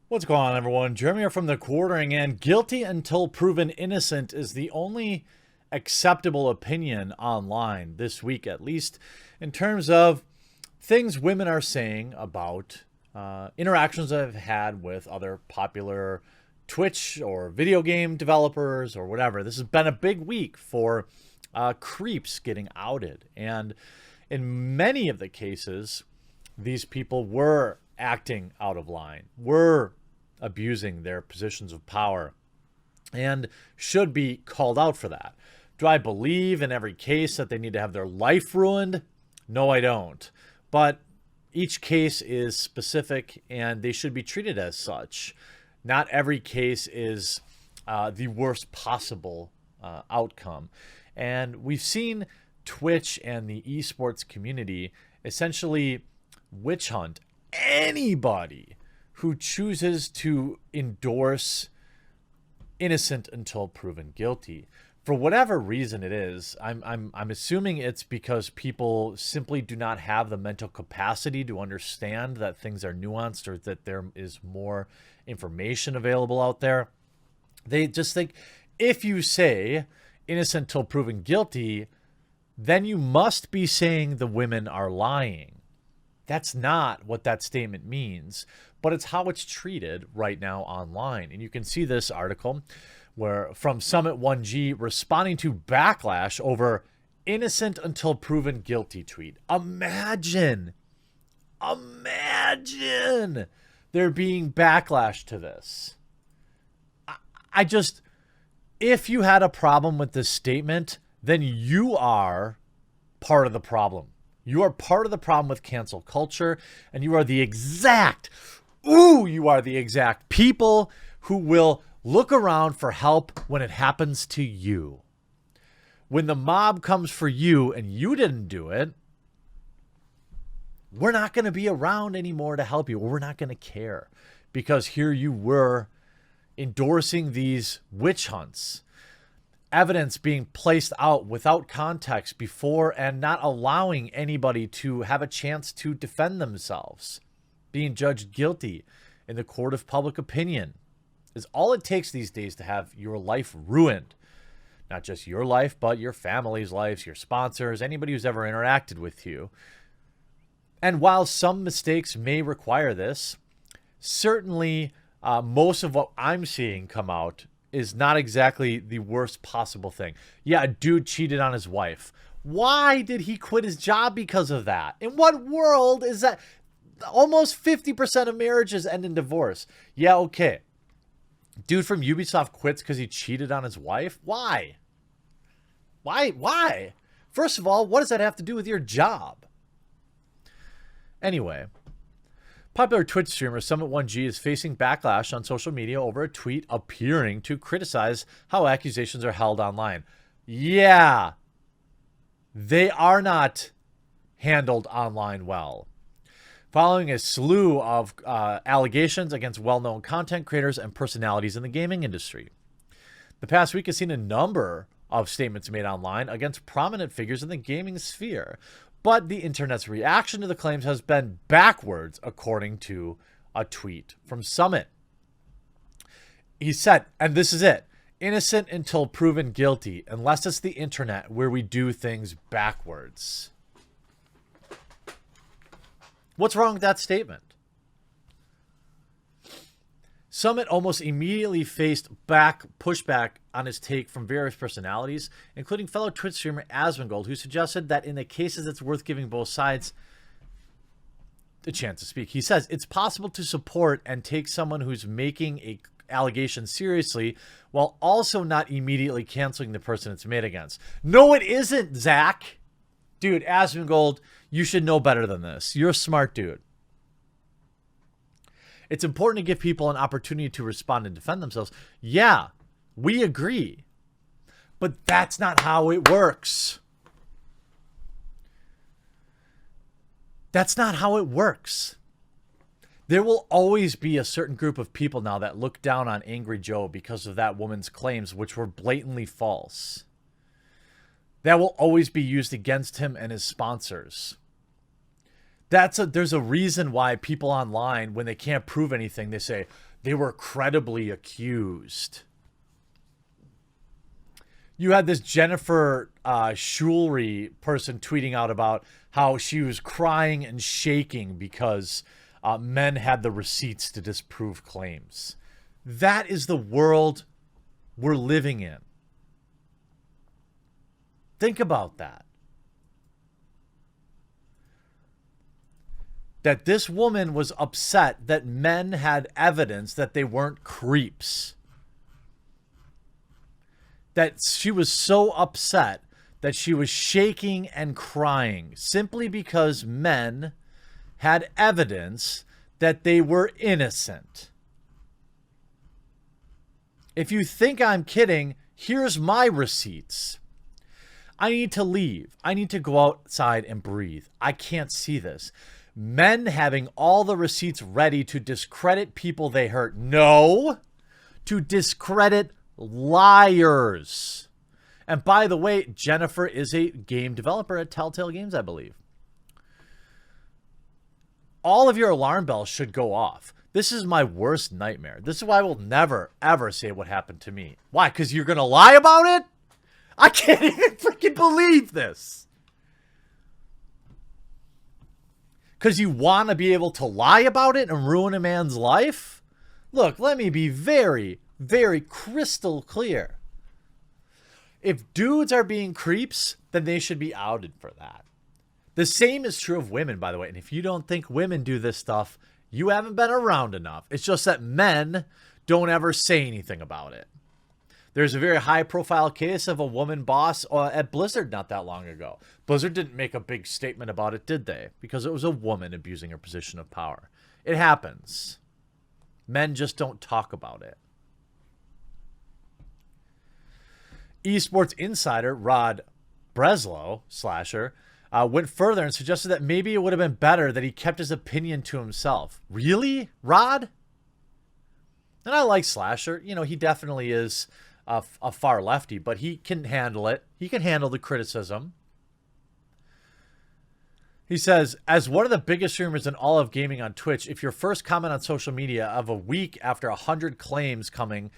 What's going on, everyone? Jeremy here from The Quartering, and guilty until proven innocent is the only acceptable opinion online this week, at least in terms of things women are saying about interactions I've had with other popular Twitch or video game developers or whatever. This has been a big week for creeps getting outed, and in many of the cases, these people were acting out of line, were abusing their positions of power, and should be called out for that. Do I believe in every case that they need to have their life ruined? No, I don't. But each case is specific and they should be treated as such. Not every case is the worst possible outcome. And we've seen Twitch and the esports community essentially witch hunt anybody who chooses to endorse innocent until proven guilty. For whatever reason it is, I'm assuming it's because people simply do not have the mental capacity to understand that things are nuanced or that there is more information available out there. They just think if you say innocent till proven guilty, then you must be saying the women are lying. That's not what that statement means, but it's how it's treated right now online. And you can see this article where from Summit1g responding to backlash over innocent until proven guilty tweet. Imagine there being backlash to this. I just, if you had a problem with this statement, then you are part of the problem. You are part of the problem with cancel culture, and you are the exact people who will look around for help when it happens to you. When the mob comes for you and you didn't do it, we're not going to be around anymore to help you. We're not going to care because here you were endorsing these witch hunts. Evidence being placed out without context before and not allowing anybody to have a chance to defend themselves. Being judged guilty in the court of public opinion is all it takes these days to have your life ruined. Not just your life, but your family's lives, your sponsors, anybody who's ever interacted with you. And while some mistakes may require this, certainly most of what I'm seeing come out is not exactly the worst possible thing. Yeah, a dude cheated on his wife. Why did he quit his job because of that? In what world is that? Almost 50% of marriages end in divorce. Yeah, okay. Dude from Ubisoft quits because he cheated on his wife? Why? Why? First of all, what does that have to do with your job? Anyway, popular Twitch streamer Summit1g is facing backlash on social media over a tweet appearing to criticize how accusations are held online. Yeah, they are not handled online well. Following a slew of allegations against well-known content creators and personalities in the gaming industry. The past week has seen a number of statements made online against prominent figures in the gaming sphere, but the internet's reaction to the claims has been backwards, according to a tweet from Summit. He said, and this is it, innocent until proven guilty, unless it's the internet where we do things backwards. What's wrong with that statement? Summit almost immediately faced pushback on his take from various personalities, including fellow Twitch streamer Asmongold, who suggested that in the cases it's worth giving both sides a chance to speak. He says it's possible to support and take someone who's making a allegation seriously while also not immediately canceling the person it's made against. No, it isn't, Zach. Dude, Asmongold, you should know better than this. You're a smart dude. It's important to give people an opportunity to respond and defend themselves. Yeah, we agree. But that's not how it works. That's not how it works. There will always be a certain group of people now that look down on Angry Joe because of that woman's claims, which were blatantly false. That will always be used against him and his sponsors. There's a reason why people online, when they can't prove anything, they say they were credibly accused. You had this Jennifer Schulry person tweeting out about how she was crying and shaking because men had the receipts to disprove claims. That is the world we're living in. Think about that. That this woman was upset that men had evidence that they weren't creeps. That she was so upset that she was shaking and crying simply because men had evidence that they were innocent. If you think I'm kidding, here's my receipts. I need to leave. I need to go outside and breathe. I can't see this. Men having all the receipts ready to discredit people they hurt. No, to discredit liars. And by the way, Jennifer is a game developer at Telltale Games, I believe. All of your alarm bells should go off. This is my worst nightmare. This is why I will never, ever say what happened to me. Why? Because you're going to lie about it? I can't even freaking believe this. Because you want to be able to lie about it and ruin a man's life? Look, let me be very, very crystal clear. If dudes are being creeps, then they should be outed for that. The same is true of women, by the way. And if you don't think women do this stuff, you haven't been around enough. It's just that men don't ever say anything about it. There's a very high-profile case of a woman boss at Blizzard not that long ago. Blizzard didn't make a big statement about it, did they? Because it was a woman abusing her position of power. It happens. Men just don't talk about it. Esports insider Rod Breslow, Slasher, went further and suggested that maybe it would have been better that he kept his opinion to himself. Really, Rod? And I like Slasher. You know, he definitely is a far lefty, but he can handle it. He can handle the criticism. He says, as one of the biggest streamers in all of gaming on Twitch, if your first comment on social media of a week after 100 claims coming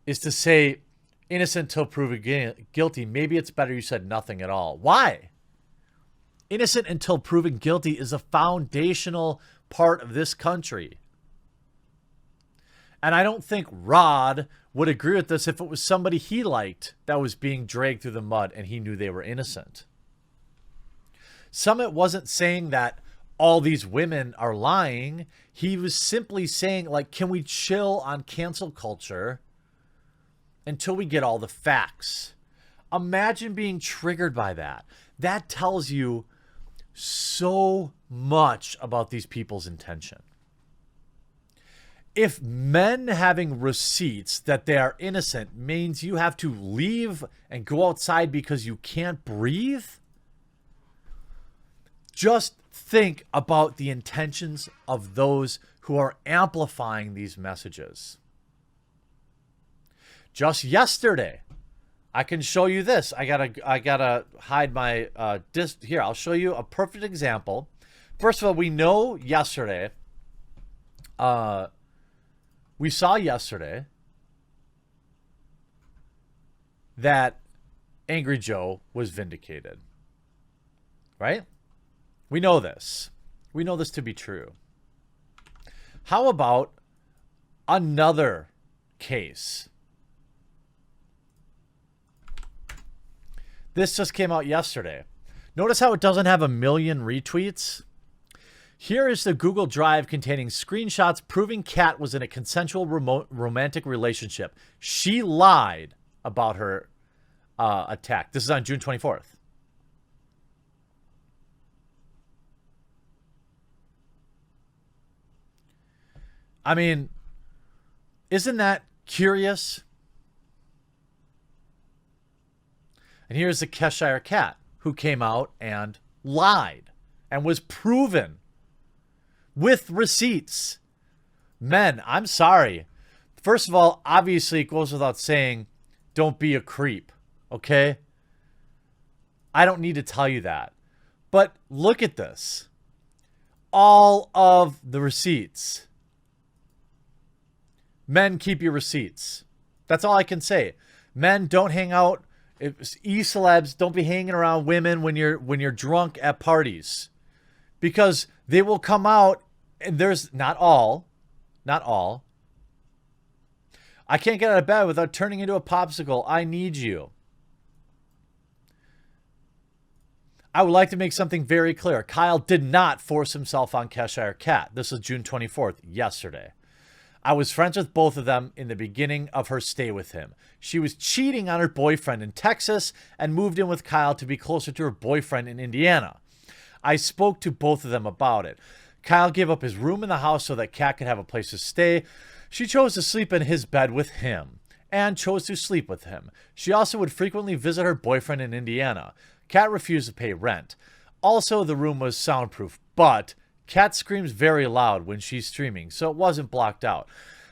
is to say innocent till proven guilty, maybe it's better you said nothing at all. Why? Innocent until proven guilty is a foundational part of this country. And I don't think Rod would agree with this if it was somebody he liked that was being dragged through the mud and he knew they were innocent. Summit wasn't saying that all these women are lying. He was simply saying, like, can we chill on cancel culture until we get all the facts? Imagine being triggered by that. That tells you so much about these people's intention. If men having receipts that they are innocent means you have to leave and go outside because you can't breathe, just think about the intentions of those who are amplifying these messages. Just yesterday, I can show you this. I gotta hide my disc here. I'll show you a perfect example. First of all, we know yesterday. We saw yesterday that Angry Joe was vindicated, right? We know this. We know this to be true. How about another case? This just came out yesterday. Notice how it doesn't have 1 million retweets? Here is the Google Drive containing screenshots proving Kat was in a consensual romantic relationship. She lied about her attack. This is on June 24th. I mean, isn't that curious? And here's the Cheshire Cat who came out and lied and was proven with receipts. Men, I'm sorry. First of all, obviously it goes without saying, don't be a creep, okay? I don't need to tell you that. But look at this. all of the receipts. Men, keep your receipts. That's all I can say. Men, don't hang out. E-celebs, don't be hanging around women when you're drunk at parties, because they will come out, and there's not all. I can't get out of bed without turning into a popsicle. I need you. I would like to make something very clear. Kyle did not force himself on Cheshire Cat. This was June 24th, yesterday. I was friends with both of them in the beginning of her stay with him. She was cheating on her boyfriend in Texas and moved in with Kyle to be closer to her boyfriend in Indiana. I spoke to both of them about it. Kyle gave up his room in the house so that Kat could have a place to stay. She chose to sleep in his bed with him and chose to sleep with him. She also would frequently visit her boyfriend in Indiana. Kat refused to pay rent. Also, the room was soundproof, but Kat screams very loud when she's streaming, so it wasn't blocked out.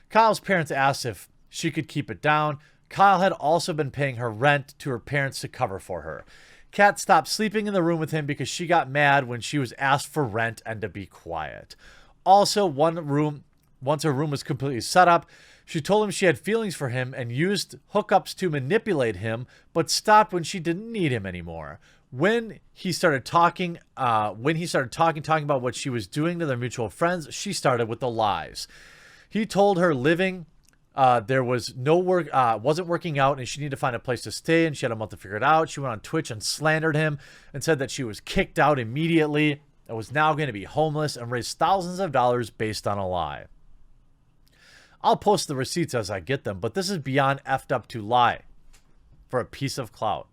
Kyle's parents asked if she could keep it down. Kyle had also been paying her rent to her parents to cover for her. Kat stopped sleeping in the room with him because she got mad when she was asked for rent and to be quiet. Also, once her room was completely set up, she told him she had feelings for him and used hookups to manipulate him, but stopped when she didn't need him anymore. When he started talking about what she was doing to their mutual friends, she started with the lies. He told her living there was no work, wasn't working out, and she needed to find a place to stay, and she had a month to figure it out. She went on Twitch and slandered him and said that she was kicked out immediately and was now going to be homeless, and raised thousands of dollars based on a lie. I'll post the receipts as I get them, but this is beyond effed up to lie for a piece of clout.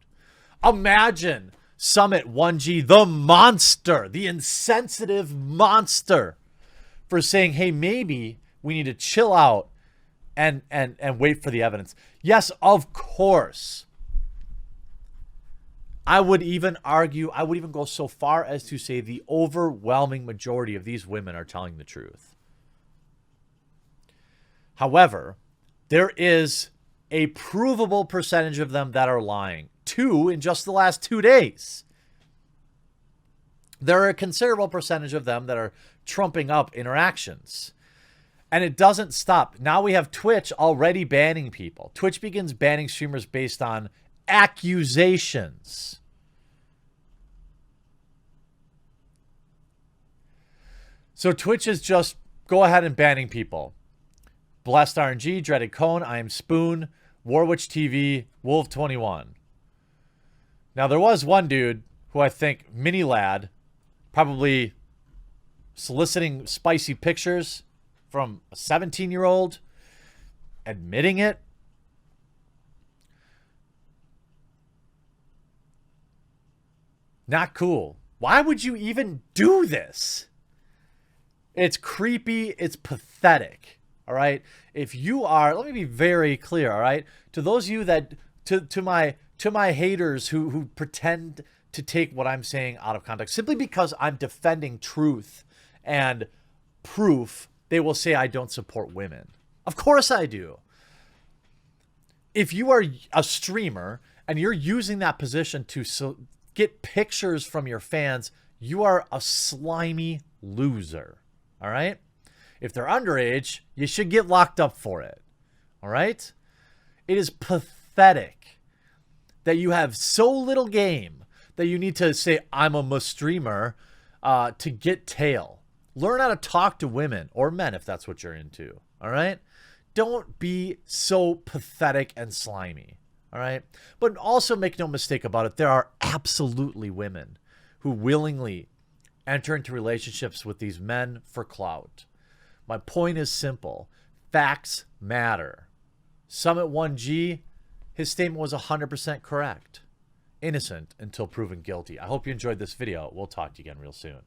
Imagine Summit1g, the monster, the insensitive monster, for saying, hey, maybe we need to chill out and wait for the evidence. Yes, of course. I would even argue, I would even go so far as to say the overwhelming majority of these women are telling the truth. However, there is a provable percentage of them that are lying. 2 in just the last 2 days. There are a considerable percentage of them that are trumping up interactions. And it doesn't stop. Now we have Twitch already banning people. Twitch begins banning streamers based on accusations. So Twitch is just go ahead and banning people. Blessed RNG, Dreaded Cone, I Am Spoon, Warwitch TV, Wolf21. Now, there was one dude who I think, Mini Lad, probably soliciting spicy pictures from a 17-year-old, admitting it. Not cool. Why would you even do this? It's creepy. It's pathetic. All right. If you are, let me be very clear. All right. To those of you that, to my haters who pretend to take what I'm saying out of context, simply because I'm defending truth and proof, they will say I don't support women. Of course I do. If you are a streamer and you're using that position to get pictures from your fans, you are a slimy loser. All right. If they're underage, you should get locked up for it. All right? It is pathetic that you have so little game that you need to say, I'm a streamer to get tail. Learn how to talk to women or men if that's what you're into. All right? Don't be so pathetic and slimy. All right? But also make no mistake about it. There are absolutely women who willingly enter into relationships with these men for clout. My point is simple. Facts matter. Summit1g, his statement was 100% correct. Innocent until proven guilty. I hope you enjoyed this video. We'll talk to you again real soon.